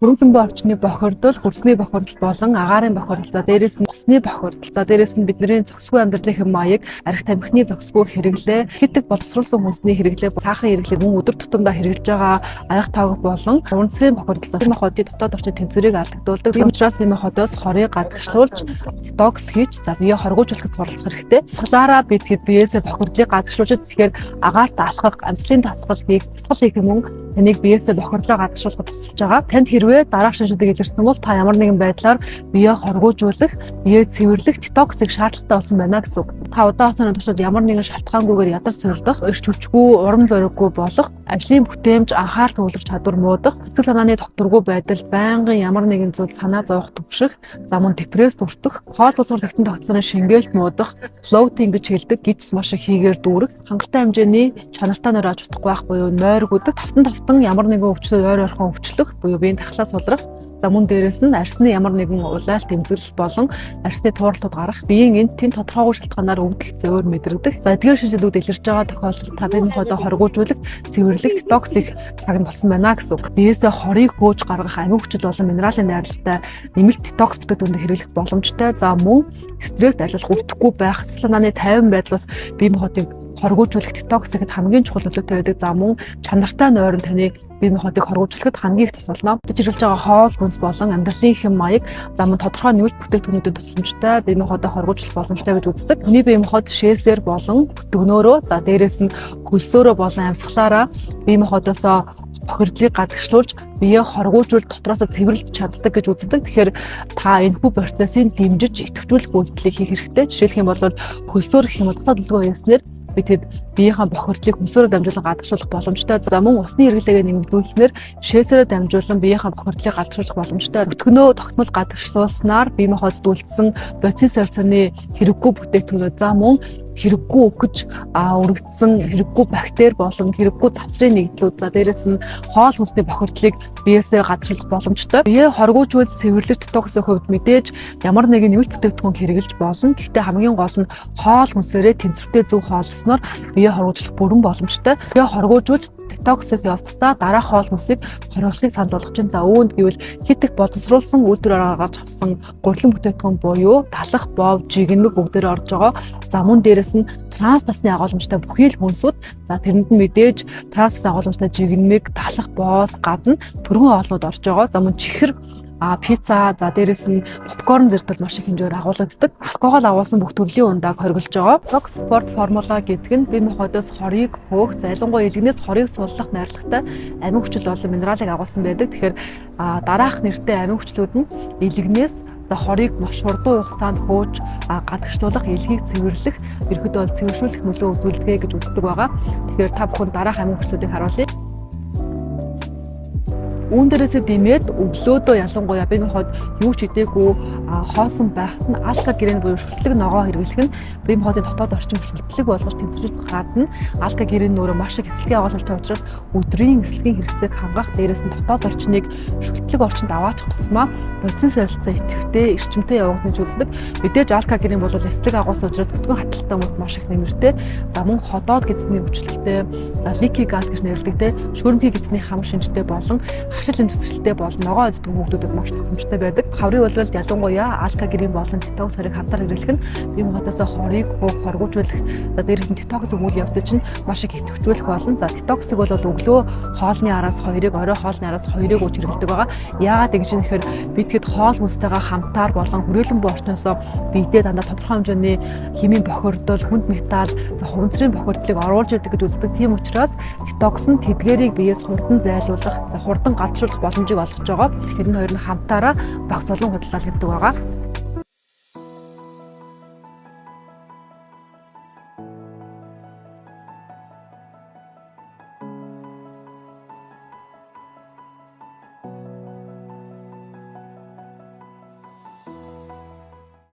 Өргөлбөө орчны бохирдол, хөрсний бохирдол болон агаарын бохирдол. За дээрээс нь усны бохирдол. За дээрээс нь бидний зохисгүй амьдралын хэм маяг, арх тамхины зохисгүй хэрэглээ, хитэг боловсруулсан хүнсний хэрэглээ, цаахрын хэрэглээ, мөн өдөр тутамдаа хэрэгжилж байгаа аяга таавах болон уран бохирдол. Бие махбодын дотоод орчны тэнцвэрийг алдагдуулдаг. Тийм учраас бие махбодоос хорыг гадагшлуулж, детокс хийж, за бие хоргоожуулахад суралцах хэрэгтэй. Цалаараа бид хэд биеэсээ бохирдлыг гадагшлуулж, тэгэхээр агаарт алхах, амьслын дасгал хийх, бясалгал хийх юм таныг биеэсээ бохирдлоо гадагшуулахад тусалж байгаа. Танд хэрвээ дараах шинжилгээг илэрсэн бол та ямар нэгэн байдлаар биеэ хоргоожуулах, биеэ цэвэрлэх детоксыг шаардлагатай болсон байна гэсэн үг. Та удаан хугацааны туршид ямар нэгэн шалтгаангүйгээр ядар суурдах, эрч хүчгүй, урам зориггүй болох, ажлын бүтээмж, анхаарал төвлөрөх чадвар муудах, сэтгэл санааны докторгүй байдал, байнгын ямар нэгэн зүйл санаа зовох төвших, замун депресс хүртэх, хоол боловсрол эгтэн тогтцооны шингээлт муудах, флоутинг гэж хэлдэг гидс маш их хийгээр дүүрэх, хангалттай хэмжээний чанартай нойр авч чадахгүй байх буюу нойр гүдэх, тавтан ямар нэгэн өвчлөө ойр орхон өвчлөх буюу биеийн тархлаас улрах, за мөн дээрээс нь арсны ямар нэгэн улаалт тэмцэл болон арсны тууралтууд гарах, биеийн энд тэн тодорхойгүй шалтгаанаар өвдөх зөөр мэдрэгдэх. За эдгээр шинжилгүүд илэрж байгаа тохиолдолд та бие махбодоо хоргоожуулах, цэвэрлэх, детокс их цаг нь болсон байна гэсэн үг. Биеэсээ хорыг хөөж гаргах, амин хүчил болон минералын найрлагатай нэмэлт детокс бүтээгдэхүүнээ хэрэглэх боломжтой. За мөн стресст ажиллах, хүртэхгүй байх, сэтгэл санааны тайван байдлаас бие махбодыг хоргоожуулах, детокс гэхэд хамгийн чухал нөлөөтэй байдаг. За мөн чанартай нойрон таны бие махбодыг хоргоожуулахад хамгийн их тусална. Жиргэлж байгаа хоол хүнс болон амьдралын хэм маяг, за мөн тодорхой нэмэлт бүтээгдэхүүнүүдэд тусламжтай бие махбодоо хоргоожуулах боломжтой гэж үздэг. Хүний бие махбод шээсээр болон өтгнөөрөө, за дээрээс нь хөлсөөрөө болон амьсгалаараа бие махбодоосоо бохирдлыг гадагшлуулж биеэ хоргоожуул дотроосоо цэвэрлэж чаддаг гэж үздэг. Тэгэхээр та энэхүү процессыг дэмжиж идэвхжүүлэх үйлдэлийг хийх хэрэгтэй. Жишээлх юм бол хөлсөөр гэх юм бол цаад дэлгөө яснээр бид хэд биеийнхээ бохирдлыг хөлсөөрөө дамжуулан гадагшуулах боломжтой. За мөн усны хэрэглээгээ нэмэгдүүлснээр шээсээрээ дамжуулан биеийнхээ бохирдлыг гадагшуулах боломжтой. Өтгөнөө тогтмол гадагшуулснаар бие махбодд үлдсэн бодис солилцооны хэрэггүй бүтээгдэхүүнүүд, за мөн хэрэггүй өгч өргөдсөн хэрэггүй бактери болон хэрэггүй завсрын нэгдлүүд, за дээрэс нь хоол хүнсний бохирдлыг биеэсээ гадагшуулах боломжтой. Бие хоргоожуулж цэвэрлэж детоксийн хувьд мэдээж ямар нэгэн нэмэлт бүтээгдэхүүн хэрэглэж болно. Гэхдээ хамгийн гол нь хоол хүнсээрээ тэнцвэртэй зөв хооллосноор бие хоргоожлох бүрэн боломжтой. Бие хоргоожуулж детоксыг явцдаа дараах хоол хүнсийг хоригдлохыг санал болгож чинь. За үүнд гэвэл хитэх боловсруулсан үйлдвэрээр гарч авсан гурилан бүтээгдэхүүн буюу талах, бов, жигнэмэг бүгдээр орж байгаа. За мөн дээрээс нь транс насны агуулмжтай бүхий л хүнсүүд, за тэрэнд нь мэдээж транс насны агуулмжтай жигнэмэг, талах, боос гадна төргөн хоолнууд орж байгаа. За мөн чихэр, пицца, за дээрээс нь попкорн зэрэг маш их хэмжээгээр агуулгаддаг. Алкогол агуулсан бүх төрлийн ундааг хориглож байгаа. Детокс спорт формула гэдэг нь бие махбодоос хорыг хөөх, за ялангуяа илгнээс хорыг суллах найрлагатай амин хүчил болон минералыг агуулсан байдаг. Тэгэхээр дараах нэртэй амин хүчлүүд нь илгнээс за хорыг маш хурдан хугацаанд хөөж гадагшлуулах, илгийг цэвэрлэх, ерөөдөө цэвэршүүлэх нөлөө үзүүлдэг гэж үздэг байгаа. Тэгэхээр та бүхэн дараах амин хүчлүүдийг харуулъя. Үүн дээрээсээ дэмээд өглөөдөө ялангуяа бие махбод юу ч идээгүй хоосон байхад нь алка гэрэн буюу шүлтлэг ногоо хэрэглэх нь бие махбодын дотоод орчин шүлтлэг болгож тэнцвэржүүлэх гадна алка гэрэн нөрөө маш их эслэгийн агуулмжтай учраас өдрийн эслэгийн хэрэгцээг хангах, дээрээс нь дотоод орчныг шүлтлэг орчинд аваачих тусмаа бодис солилцоо идэвхтэй, эрчимтэй явагдаж үздэг. Мэдээж алка гэрэн бол эслэг агуулсан учраас өтгөн хаталттай хүмүүст маш их нэмэртэй. За мөн ходоод гэзний өвчлөлтэй, за лики газ гэж нэрлэдэг шүүрмхий гэзний хам шинжтэй болон хашил хэмжээтэй болон ногоо иддэг хүмүүсүүдэд маш тохиромжтой байдаг. Хаврын улиралд ялангуяа алка гэрэн болон детокс хорыг хамтар хэрэглэх нь бие махбодоос хорыг хоргоожуулах, за дээрээс нь детокс үйл явц чинь маш их идэвхжүүлэх болно. За детоксыг бол өглөө хоолны араас 2-ыг, орой хоолны араас 2-ыг ууж хэрэглэдэг байгаа. Яагаад гэж нэхэр бид хэд хоол хүнстэйгээ хамтаар болон хүрээлэн буй орчноосоо биедээ дандаа тодорхой хэмжээний химийн бохирдол, хүнд металл, за хувцрын бохирдлыг оруулж идэг гэж үздэг. Тийм учраас детокс нь тэдгээрийг биеэс хурдан зайлуулах, за хурдан гадагшуулах боломжийг олгож байгаа. Тэгэхээр энэ хоёр нь хамтаараа багц олон худалдаалагддаг байгаа.